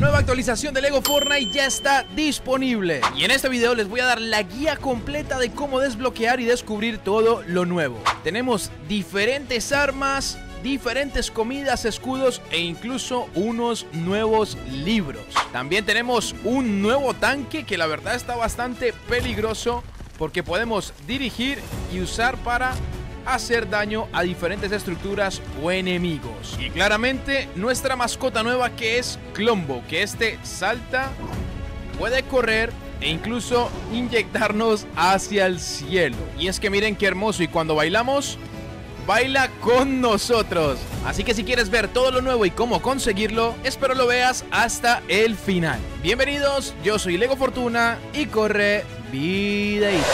nueva actualización de LEGO Fortnite ya está disponible. Y en este video les voy a dar la guía completa de cómo desbloquear y descubrir todo lo nuevo. Tenemos diferentes armas, diferentes comidas, escudos e incluso unos nuevos libros. También tenemos un nuevo tanque que la verdad está bastante peligroso porque podemos dirigir y usar para hacer daño a diferentes estructuras o enemigos. Y claramente nuestra mascota nueva, que es Klombo, que salta, puede correr e incluso inyectarnos hacia el cielo. Y es que miren qué hermoso, y cuando bailamos, baila con nosotros. Así que si quieres ver todo lo nuevo y cómo conseguirlo, espero lo veas hasta el final. Bienvenidos, yo soy Lego Fortuna y corre videíto.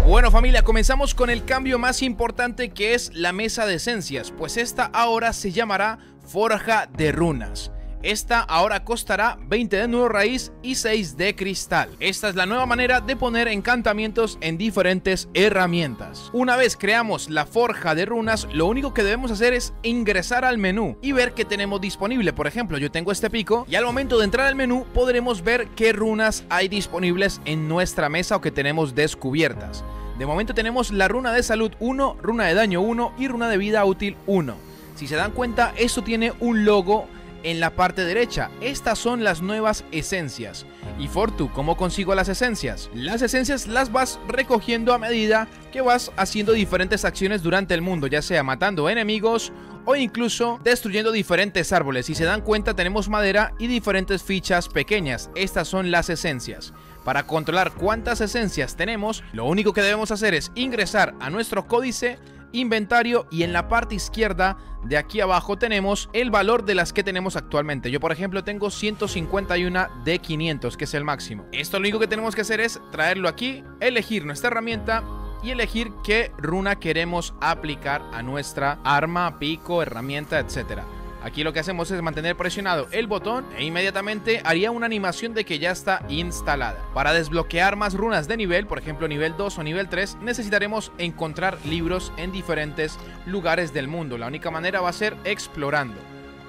Bueno familia, comenzamos con el cambio más importante, que es la mesa de esencias, pues esta ahora se llamará Forja de Runas. Esta ahora costará 20 de nuevo raíz y 6 de cristal. Esta es la nueva manera de poner encantamientos en diferentes herramientas. Una vez creamos la forja de runas, lo único que debemos hacer es ingresar al menú y ver qué tenemos disponible. Por ejemplo, yo tengo este pico y al momento de entrar al menú podremos ver qué runas hay disponibles en nuestra mesa o que tenemos descubiertas. De momento tenemos la runa de salud 1, runa de daño 1 y runa de vida útil 1. Si se dan cuenta, esto tiene un logo en la parte derecha. Estas son las nuevas esencias. Y Fortu, ¿cómo consigo las esencias? Las esencias las vas recogiendo a medida que vas haciendo diferentes acciones durante el mundo, ya sea matando enemigos o incluso destruyendo diferentes árboles. Si se dan cuenta, tenemos madera y diferentes fichas pequeñas. Estas son las esencias. Para controlar cuántas esencias tenemos, lo único que debemos hacer es ingresar a nuestro códice, inventario, y en la parte izquierda de aquí abajo tenemos el valor de las que tenemos actualmente. Yo por ejemplo tengo 151 de 500, que es el máximo. Esto lo único que tenemos que hacer es traerlo aquí, elegir nuestra herramienta y elegir qué runa queremos aplicar a nuestra arma, pico, herramienta, etcétera. Aquí lo que hacemos es mantener presionado el botón e inmediatamente haría una animación de que ya está instalada. Para desbloquear más runas de nivel, por ejemplo nivel 2 o nivel 3, necesitaremos encontrar libros en diferentes lugares del mundo. La única manera va a ser explorando.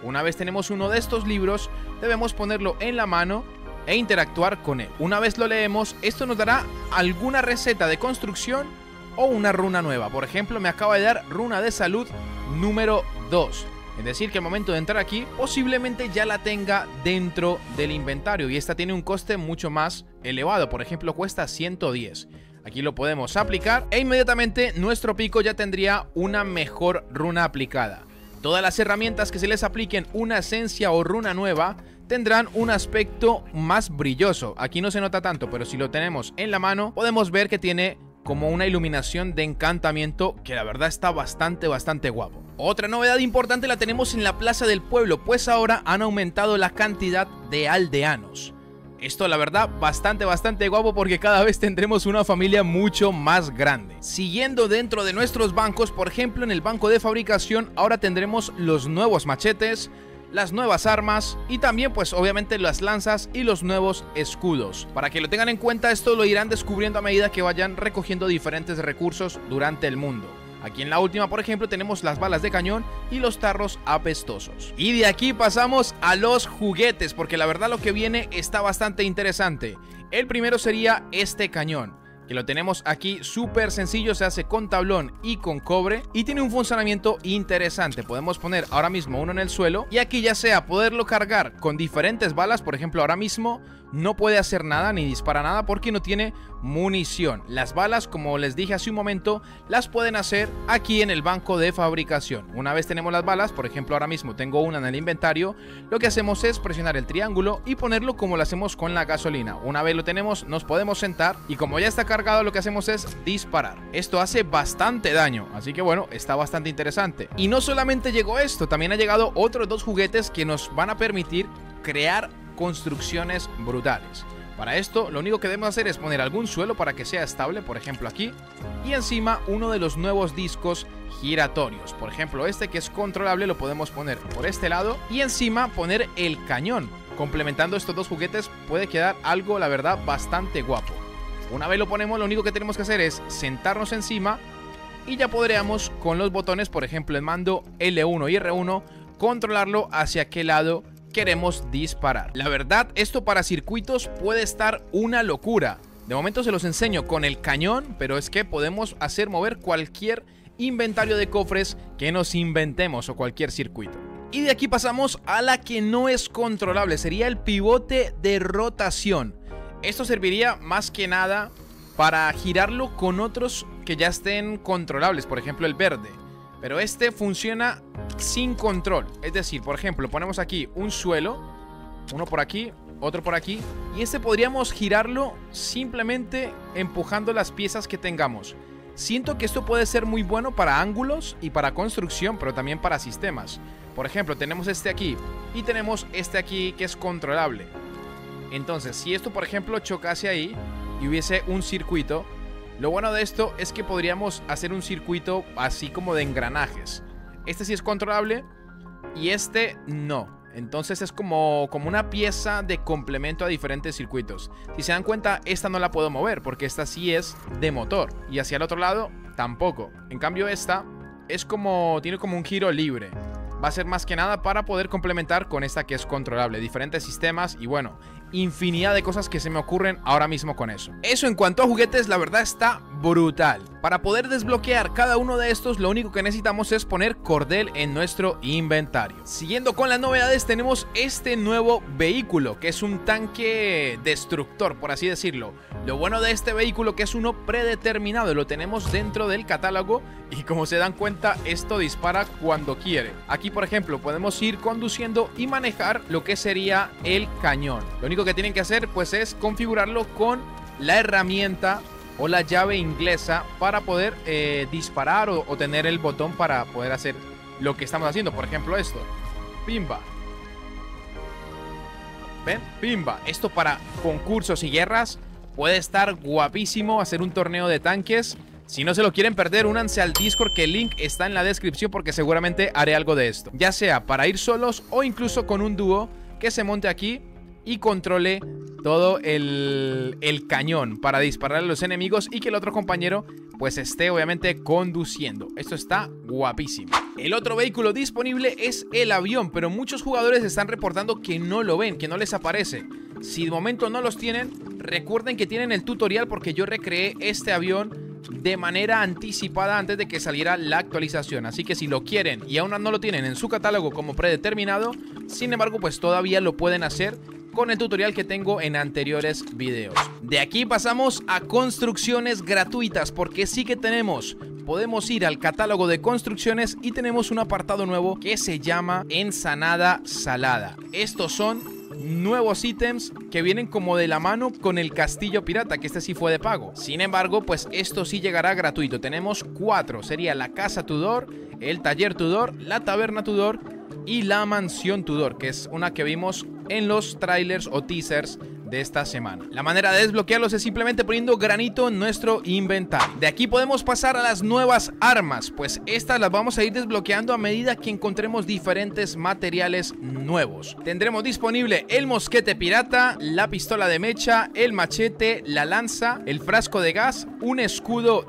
Una vez tenemos uno de estos libros, debemos ponerlo en la mano e interactuar con él. Una vez lo leemos, esto nos dará alguna receta de construcción o una runa nueva. Por ejemplo, me acaba de dar runa de salud número 2. Es decir, que al momento de entrar aquí, posiblemente ya la tenga dentro del inventario. Y esta tiene un coste mucho más elevado. Por ejemplo, cuesta 110. Aquí lo podemos aplicar e inmediatamente nuestro pico ya tendría una mejor runa aplicada. Todas las herramientas que se les apliquen una esencia o runa nueva tendrán un aspecto más brilloso. Aquí no se nota tanto, pero si lo tenemos en la mano, podemos ver que tiene como una iluminación de encantamiento que la verdad está bastante guapo. Otra novedad importante la tenemos en la plaza del pueblo, pues ahora han aumentado la cantidad de aldeanos. Esto la verdad bastante guapo porque cada vez tendremos una familia mucho más grande. Siguiendo dentro de nuestros bancos, por ejemplo en el banco de fabricación ahora tendremos los nuevos machetes, las nuevas armas y también pues obviamente las lanzas y los nuevos escudos. Para que lo tengan en cuenta, esto lo irán descubriendo a medida que vayan recogiendo diferentes recursos durante el mundo. Aquí en la última, por ejemplo, tenemos las balas de cañón y los tarros apestosos. Y de aquí pasamos a los juguetes, porque la verdad lo que viene está bastante interesante. El primero sería este cañón, que lo tenemos aquí súper sencillo, se hace con tablón y con cobre y tiene un funcionamiento interesante. Podemos poner ahora mismo uno en el suelo y aquí ya sea poderlo cargar con diferentes balas. Por ejemplo, ahora mismo no puede hacer nada ni dispara nada porque no tiene munición. Las balas, como les dije hace un momento, las pueden hacer aquí en el banco de fabricación. Una vez tenemos las balas, por ejemplo ahora mismo tengo una en el inventario, lo que hacemos es presionar el triángulo y ponerlo como lo hacemos con la gasolina. Una vez lo tenemos, nos podemos sentar y como ya está cargado, lo que hacemos es disparar. Esto hace bastante daño, así que bueno, está bastante interesante. Y no solamente llegó esto, también ha llegado otros dos juguetes que nos van a permitir crear construcciones brutales. Para esto lo único que debemos hacer es poner algún suelo para que sea estable, por ejemplo aquí, y encima uno de los nuevos discos giratorios. Por ejemplo este, que es controlable, lo podemos poner por este lado y encima poner el cañón. Complementando estos dos juguetes puede quedar algo, la verdad, bastante guapo. Una vez lo ponemos, lo único que tenemos que hacer es sentarnos encima y ya podríamos con los botones, por ejemplo el mando L1 y R1, controlarlo hacia qué lado queremos disparar. La verdad, esto para circuitos puede estar una locura. De momento se los enseño con el cañón, pero es que podemos hacer mover cualquier inventario de cofres que nos inventemos o cualquier circuito. Y de aquí pasamos a la que no es controlable, sería el pivote de rotación. Esto serviría más que nada para girarlo con otros que ya estén controlables, por ejemplo el verde. Pero este funciona sin control, es decir, por ejemplo, ponemos aquí un suelo, uno por aquí, otro por aquí, y este podríamos girarlo simplemente empujando las piezas que tengamos. Siento que esto puede ser muy bueno para ángulos y para construcción, pero también para sistemas. Por ejemplo, tenemos este aquí y tenemos este aquí que es controlable. Entonces, si esto, por ejemplo, chocase ahí y hubiese un circuito, lo bueno de esto es que podríamos hacer un circuito así como de engranajes. Este sí es controlable y este no. Entonces es como una pieza de complemento a diferentes circuitos. Si se dan cuenta, esta no la puedo mover porque esta sí es de motor. Y hacia el otro lado, tampoco. En cambio esta es tiene como un giro libre. Va a ser más que nada para poder complementar con esta que es controlable. Diferentes sistemas y bueno, infinidad de cosas que se me ocurren ahora mismo con eso. Eso en cuanto a juguetes, la verdad está brutal. Para poder desbloquear cada uno de estos, lo único que necesitamos es poner cordel en nuestro inventario. Siguiendo con las novedades, tenemos este nuevo vehículo, que es un tanque destructor, por así decirlo. Lo bueno de este vehículo que es uno predeterminado, lo tenemos dentro del catálogo y como se dan cuenta, esto dispara cuando quiere. Aquí, por ejemplo, podemos ir conduciendo y manejar lo que sería el cañón. Lo único que tienen que hacer pues es configurarlo con la herramienta o la llave inglesa para poder disparar o tener el botón para poder hacer lo que estamos haciendo. Por ejemplo esto, pimba. ¿Ven? Pimba. Esto para concursos y guerras puede estar guapísimo, hacer un torneo de tanques. Si no se lo quieren perder, únanse al Discord, que el link está en la descripción porque seguramente haré algo de esto. Ya sea para ir solos o incluso con un dúo que se monte aquí y controle todo el cañón para disparar a los enemigos y que el otro compañero pues esté obviamente conduciendo. Esto está guapísimo. El otro vehículo disponible es el avión, pero muchos jugadores están reportando que no lo ven, que no les aparece. Si de momento no los tienen, recuerden que tienen el tutorial porque yo recreé este avión de manera anticipada antes de que saliera la actualización. Así que si lo quieren y aún no lo tienen en su catálogo como predeterminado, sin embargo pues todavía lo pueden hacer con el tutorial que tengo en anteriores videos. De aquí pasamos a construcciones gratuitas, porque sí que podemos ir al catálogo de construcciones y tenemos un apartado nuevo que se llama Ensenada Salada. Estos son nuevos ítems que vienen como de la mano con el castillo pirata, que este sí fue de pago. Sin embargo, pues esto sí llegará gratuito. Tenemos 4, sería la casa Tudor, el taller Tudor, la taberna Tudor y la mansión Tudor, que es una que vimos en los trailers o teasers de esta semana. La manera de desbloquearlos es simplemente poniendo granito en nuestro inventario. De aquí podemos pasar a las nuevas armas, pues estas las vamos a ir desbloqueando a medida que encontremos diferentes materiales nuevos. Tendremos disponible el mosquete pirata, la pistola de mecha, el machete, la lanza, el frasco de gas, un escudo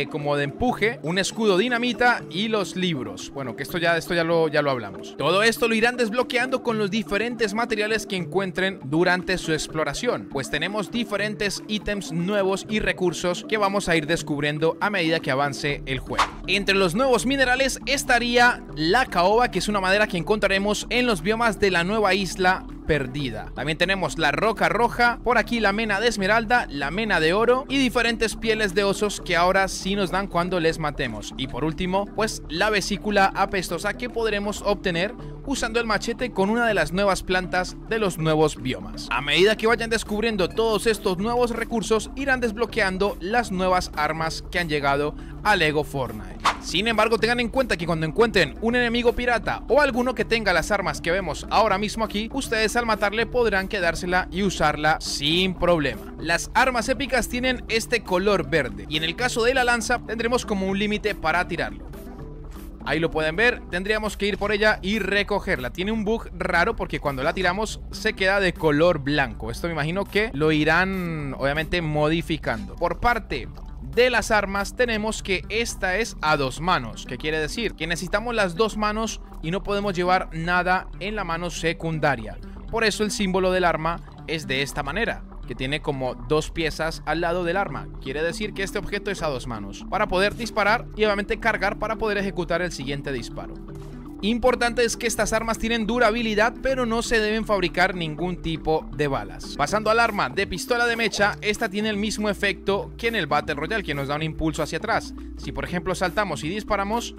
como de empuje, un escudo dinamita y los libros. Bueno, que esto ya lo hablamos. Todo esto lo irán desbloqueando con los diferentes materiales que encuentren durante su exploración. Pues tenemos diferentes ítems nuevos y recursos que vamos a ir descubriendo a medida que avance el juego. Entre los nuevos minerales estaría la caoba, que es una madera que encontraremos en los biomas de la nueva isla perdida. También tenemos la roca roja, por aquí la mena de esmeralda, la mena de oro y diferentes pieles de osos que ahora sí nos dan cuando les matemos. Y por último, pues la vesícula apestosa que podremos obtener usando el machete con una de las nuevas plantas de los nuevos biomas. A medida que vayan descubriendo todos estos nuevos recursos, irán desbloqueando las nuevas armas que han llegado a Lego Fortnite. Sin embargo, tengan en cuenta que cuando encuentren un enemigo pirata o alguno que tenga las armas que vemos ahora mismo aquí, ustedes al matarle podrán quedársela y usarla sin problema. Las armas épicas tienen este color verde y en el caso de la lanza tendremos como un límite para tirarlo. Ahí lo pueden ver, tendríamos que ir por ella y recogerla. Tiene un bug raro porque cuando la tiramos se queda de color blanco. Esto me imagino que lo irán obviamente modificando. Por parte de las armas tenemos que esta es a 2 manos. ¿Qué quiere decir? Que necesitamos las 2 manos y no podemos llevar nada en la mano secundaria. Por eso el símbolo del arma es de esta manera, que tiene como 2 piezas al lado del arma. Quiere decir que este objeto es a 2 manos, para poder disparar y obviamente cargar para poder ejecutar el siguiente disparo. Importante es que estas armas tienen durabilidad, pero no se deben fabricar ningún tipo de balas. Pasando al arma de pistola de mecha, esta tiene el mismo efecto que en el Battle Royale, que nos da un impulso hacia atrás. Si por ejemplo saltamos y disparamos,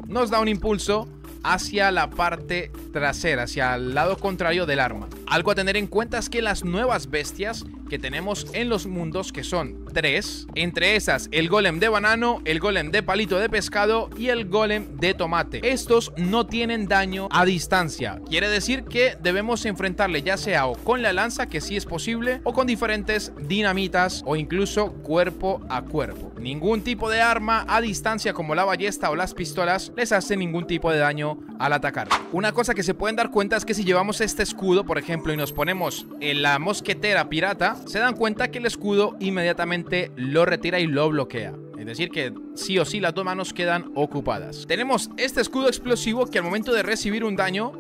nos da un impulso hacia la parte trasera, hacia el lado contrario del arma. Algo a tener en cuenta es que las nuevas bestias que tenemos en los mundos, que son 3, entre esas el golem de banano, el golem de palito de pescado y el golem de tomate, estos no tienen daño a distancia. Quiere decir que debemos enfrentarle ya sea o con la lanza, que sí es posible, o con diferentes dinamitas o incluso cuerpo a cuerpo. Ningún tipo de arma a distancia como la ballesta o las pistolas les hace ningún tipo de daño al atacar. Una cosa que se pueden dar cuenta es que si llevamos este escudo, por ejemplo, y nos ponemos en la mosquetera pirata, se dan cuenta que el escudo inmediatamente lo retira y lo bloquea. Es decir que sí o sí las 2 manos quedan ocupadas. Tenemos este escudo explosivo que al momento de recibir un daño,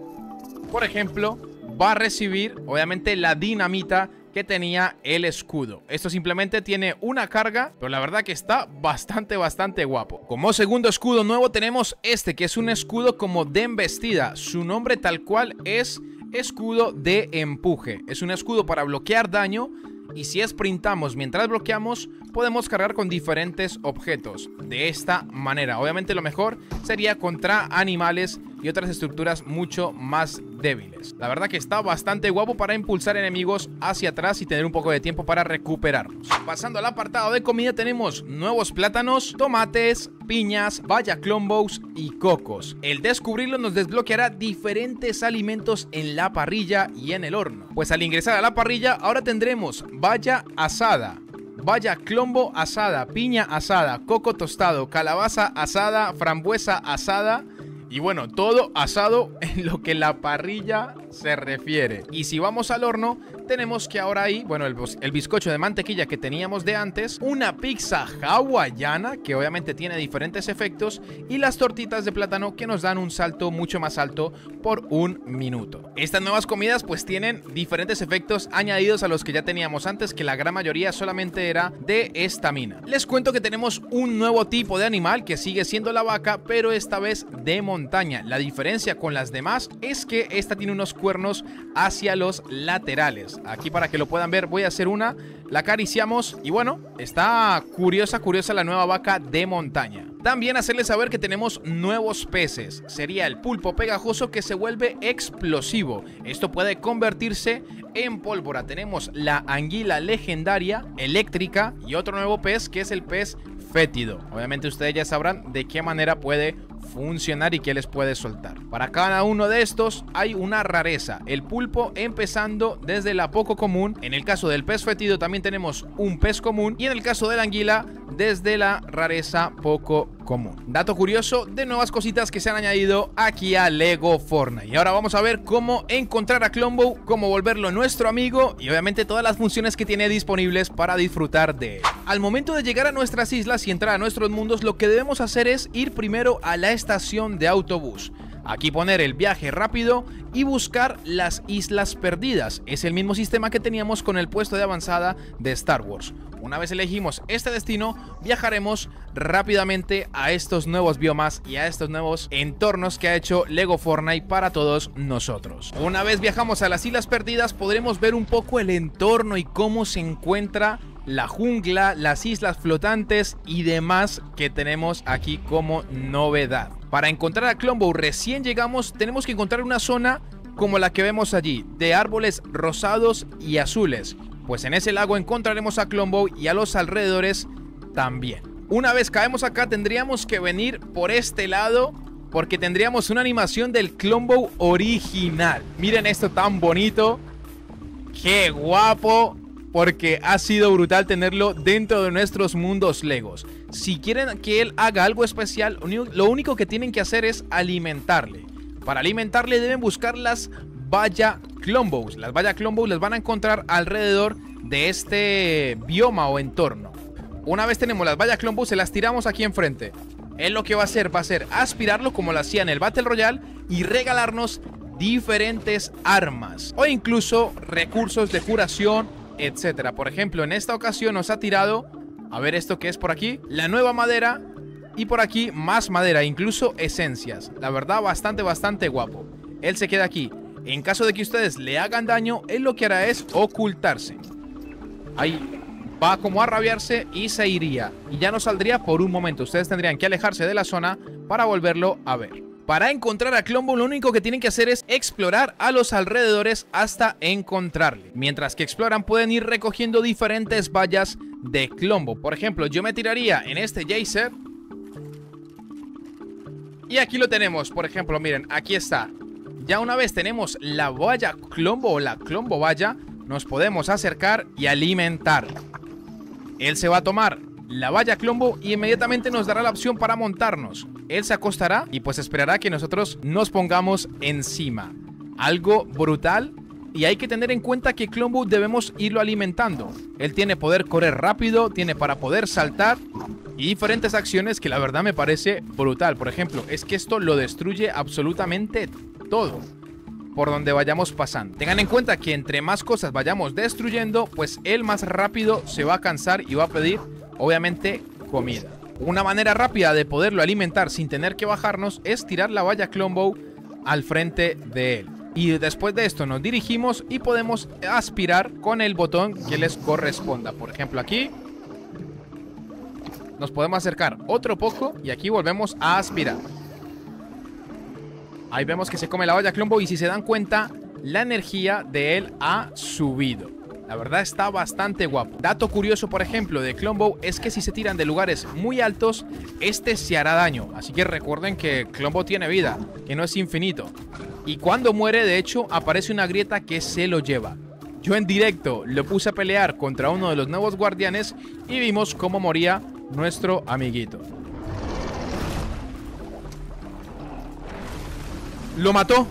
por ejemplo, va a recibir obviamente la dinamita que tenía el escudo. Esto simplemente tiene una carga, pero la verdad que está bastante guapo. Como segundo escudo nuevo tenemos este, que es un escudo como de embestida. Su nombre tal cual es escudo de empuje. Es un escudo para bloquear daño, y si sprintamos mientras bloqueamos, podemos cargar con diferentes objetos. De esta manera, obviamente lo mejor sería contra animales y otras estructuras mucho más débiles. La verdad que está bastante guapo para impulsar enemigos hacia atrás y tener un poco de tiempo para recuperarnos. Pasando al apartado de comida, tenemos nuevos plátanos, tomates, piñas, baya clombos y cocos. El descubrirlo nos desbloqueará diferentes alimentos en la parrilla y en el horno. Pues al ingresar a la parrilla ahora tendremos baya asada, baya clombo asada, piña asada, coco tostado, calabaza asada, frambuesa asada. Y bueno, todo asado en lo que la parrilla se refiere. Y si vamos al horno, tenemos que ahora ahí, bueno, el bizcocho de mantequilla que teníamos de antes, una pizza hawaiana, que obviamente tiene diferentes efectos, y las tortitas de plátano que nos dan un salto mucho más alto por 1 minuto. Estas nuevas comidas pues tienen diferentes efectos añadidos a los que ya teníamos antes, que la gran mayoría solamente era de estamina. Les cuento que tenemos un nuevo tipo de animal que sigue siendo la vaca, pero esta vez de montaña. La diferencia con las demás es que esta tiene unos cuernos hacia los laterales. Aquí para que lo puedan ver voy a hacer una, la acariciamos y bueno, está curiosa la nueva vaca de montaña. También hacerles saber que tenemos nuevos peces. Sería el pulpo pegajoso, que se vuelve explosivo. Esto puede convertirse en pólvora. Tenemos la anguila legendaria eléctrica y otro nuevo pez que es el pez fétido. Obviamente ustedes ya sabrán de qué manera puede funcionar y qué les puede soltar. Para cada uno de estos hay una rareza. El pulpo empezando desde la poco común. En el caso del pez fétido también tenemos un pez común, y en el caso de la anguila desde la rareza poco común. Dato curioso de nuevas cositas que se han añadido aquí a Lego Fortnite. Y ahora vamos a ver cómo encontrar a Clombo, cómo volverlo nuestro amigo y obviamente todas las funciones que tiene disponibles para disfrutar de él. Al momento de llegar a nuestras islas y entrar a nuestros mundos, lo que debemos hacer es ir primero a la estación de autobús. Aquí poner el viaje rápido y buscar las islas perdidas. Es el mismo sistema que teníamos con el puesto de avanzada de Star Wars. Una vez elegimos este destino, viajaremos rápidamente a estos nuevos biomas y a estos nuevos entornos que ha hecho Lego Fortnite para todos nosotros. Una vez viajamos a las islas perdidas, podremos ver un poco el entorno y cómo se encuentra la jungla, las islas flotantes y demás que tenemos aquí como novedad. Para encontrar a Clombo recién llegamos, tenemos que encontrar una zona como la que vemos allí, de árboles rosados y azules. Pues en ese lago encontraremos a Clombo y a los alrededores también. Una vez caemos acá, tendríamos que venir por este lado, porque tendríamos una animación del Clombo original. Miren esto tan bonito. ¡Qué guapo! Porque ha sido brutal tenerlo dentro de nuestros mundos Legos. Si quieren que él haga algo especial, lo único que tienen que hacer es alimentarle. Para alimentarle deben buscar las Baya Clombos. Las Baya Clombos les van a encontrar alrededor de este bioma o entorno. Una vez tenemos las vallas Clombo, se las tiramos aquí enfrente. Él lo que va a hacer aspirarlo como lo hacía en el Battle Royale y regalarnos diferentes armas o incluso recursos de curación, etcétera. Por ejemplo, en esta ocasión nos ha tirado, a ver esto que es por aquí, la nueva madera y por aquí más madera, incluso esencias. La verdad, bastante guapo. Él se queda aquí. En caso de que ustedes le hagan daño, él lo que hará es ocultarse. Ahí va como a rabiarse y se iría. Y ya no saldría por un momento. Ustedes tendrían que alejarse de la zona para volverlo a ver. Para encontrar a Clombo, lo único que tienen que hacer es explorar a los alrededores hasta encontrarle. Mientras que exploran, pueden ir recogiendo diferentes vallas de Clombo. Por ejemplo, yo me tiraría en este Geyser. Y aquí lo tenemos, por ejemplo, miren, aquí está. Ya una vez tenemos la valla Clombo o la Clombo valla, nos podemos acercar y alimentar. Él se va a tomar la valla Clombo y inmediatamente nos dará la opción para montarnos. Él se acostará y pues esperará que nosotros nos pongamos encima. Algo brutal. Y hay que tener en cuenta que Clombo debemos irlo alimentando. Él tiene poder correr rápido, tiene para poder saltar y diferentes acciones que la verdad me parece brutal. Por ejemplo, es que esto lo destruye absolutamente todo por donde vayamos pasando. Tengan en cuenta que entre más cosas vayamos destruyendo, pues él más rápido se va a cansar y va a pedir, obviamente, comida. Una manera rápida de poderlo alimentar sin tener que bajarnos es tirar la valla Clombo al frente de él. Y después de esto nos dirigimos y podemos aspirar con el botón que les corresponda. Por ejemplo, aquí nos podemos acercar otro poco y aquí volvemos a aspirar. Ahí vemos que se come la valla Clombo y si se dan cuenta, la energía de él ha subido. La verdad está bastante guapo. Dato curioso, por ejemplo, de Clombo es que si se tiran de lugares muy altos, este se hará daño. Así que recuerden que Clombo tiene vida, que no es infinito. Y cuando muere, de hecho, aparece una grieta que se lo lleva. Yo en directo lo puse a pelear contra uno de los nuevos guardianes y vimos cómo moría nuestro amiguito. Lo mató.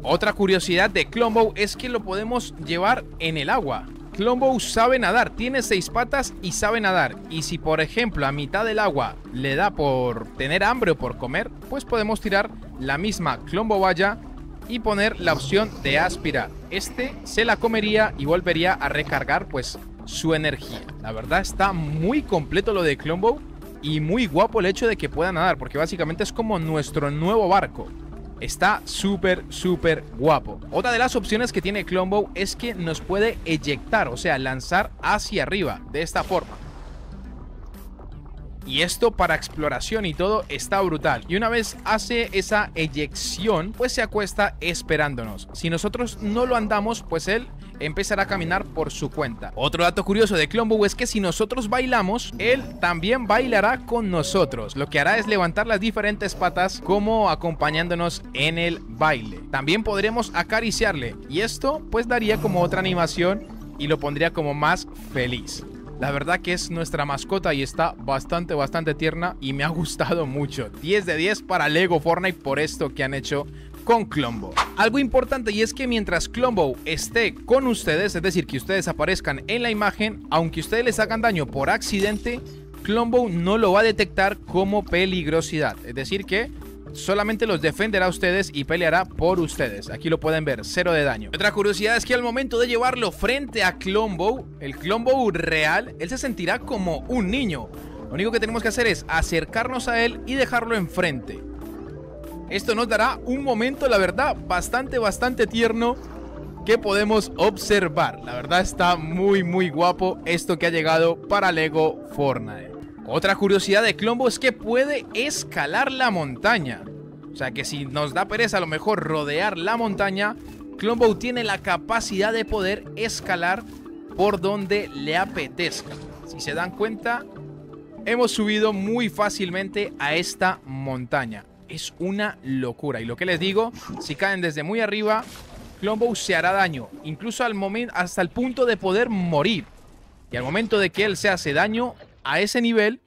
Otra curiosidad de Clombo es que lo podemos llevar en el agua. Clombo sabe nadar, tiene 6 patas y sabe nadar. Y si por ejemplo a mitad del agua le da por tener hambre o por comer, pues podemos tirar la misma Clombo valla y poner la opción de aspirar. Este se la comería y volvería a recargar pues su energía. La verdad está muy completo lo de Clombo y muy guapo el hecho de que pueda nadar, porque básicamente es como nuestro nuevo barco. Está súper guapo. Otra de las opciones que tiene Clombo es que nos puede eyectar, o sea, lanzar hacia arriba, de esta forma. Y esto para exploración y todo está brutal. Y una vez hace esa eyección, pues se acuesta esperándonos. Si nosotros no lo andamos, pues él empezará a caminar por su cuenta. Otro dato curioso de Clombo es que si nosotros bailamos, él también bailará con nosotros. Lo que hará es levantar las diferentes patas como acompañándonos en el baile. También podremos acariciarle y esto pues daría como otra animación y lo pondría como más feliz. La verdad que es nuestra mascota y está bastante tierna y me ha gustado mucho. 10 de 10 para Lego Fortnite por esto que han hecho con Clombo. Algo importante y es que mientras Clombo esté con ustedes, es decir, que ustedes aparezcan en la imagen, aunque ustedes les hagan daño por accidente, Clombo no lo va a detectar como peligrosidad. Es decir que solamente los defenderá a ustedes y peleará por ustedes. Aquí lo pueden ver, 0 de daño. Otra curiosidad es que al momento de llevarlo frente a Clombo, el Clombo real, él se sentirá como un niño. Lo único que tenemos que hacer es acercarnos a él y dejarlo enfrente. Esto nos dará un momento, la verdad, bastante tierno que podemos observar. La verdad está muy guapo esto que ha llegado para Lego Fortnite. Otra curiosidad de Clombo es que puede escalar la montaña. O sea que si nos da pereza a lo mejor rodear la montaña, Clombo tiene la capacidad de poder escalar por donde le apetezca. Si se dan cuenta, hemos subido muy fácilmente a esta montaña. Es una locura. Y lo que les digo, si caen desde muy arriba, Clombo se hará daño. Incluso al momento, hasta el punto de poder morir. Y al momento de que él se hace daño, a ese nivel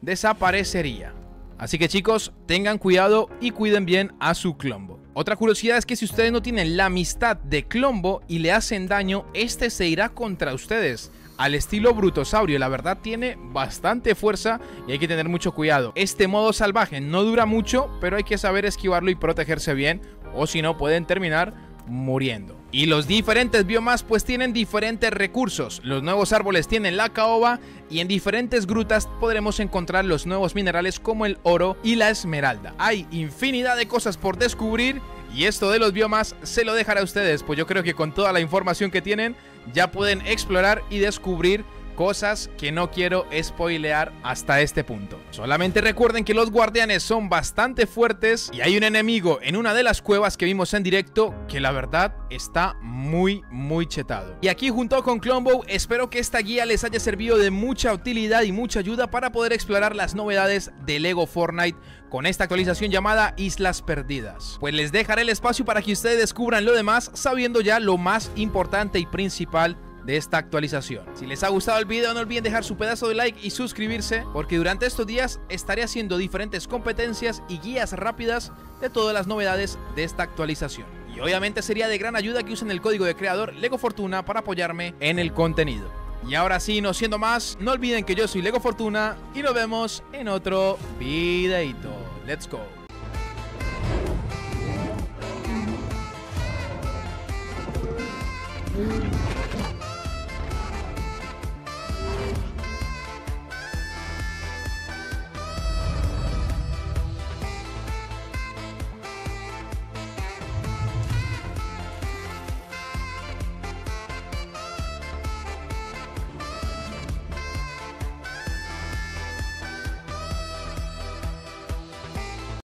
desaparecería. Así que chicos, tengan cuidado y cuiden bien a su Klombo. Otra curiosidad es que si ustedes no tienen la amistad de Klombo y le hacen daño, este se irá contra ustedes. Al estilo Brutosaurio, la verdad tiene bastante fuerza y hay que tener mucho cuidado. Este modo salvaje no dura mucho, pero hay que saber esquivarlo y protegerse bien, o si no pueden terminar muriendo. Y los diferentes biomas pues tienen diferentes recursos. Los nuevos árboles tienen la caoba y en diferentes grutas podremos encontrar los nuevos minerales como el oro y la esmeralda. Hay infinidad de cosas por descubrir y esto de los biomas se lo dejaré a ustedes, pues yo creo que con toda la información que tienen ya pueden explorar y descubrir cosas que no quiero spoilear hasta este punto. Solamente recuerden que los guardianes son bastante fuertes y hay un enemigo en una de las cuevas que vimos en directo que la verdad está muy chetado. Y aquí junto con Klombo espero que esta guía les haya servido de mucha utilidad y mucha ayuda para poder explorar las novedades de Lego Fortnite con esta actualización llamada Islas Perdidas. Pues les dejaré el espacio para que ustedes descubran lo demás sabiendo ya lo más importante y principal de esta actualización. Si les ha gustado el video no olviden dejar su pedazo de like y suscribirse porque durante estos días estaré haciendo diferentes competencias y guías rápidas de todas las novedades de esta actualización. Y obviamente sería de gran ayuda que usen el código de creador Lego Fortuna para apoyarme en el contenido. Y ahora sí, no siendo más, no olviden que yo soy Lego Fortuna y nos vemos en otro videito. Let's go.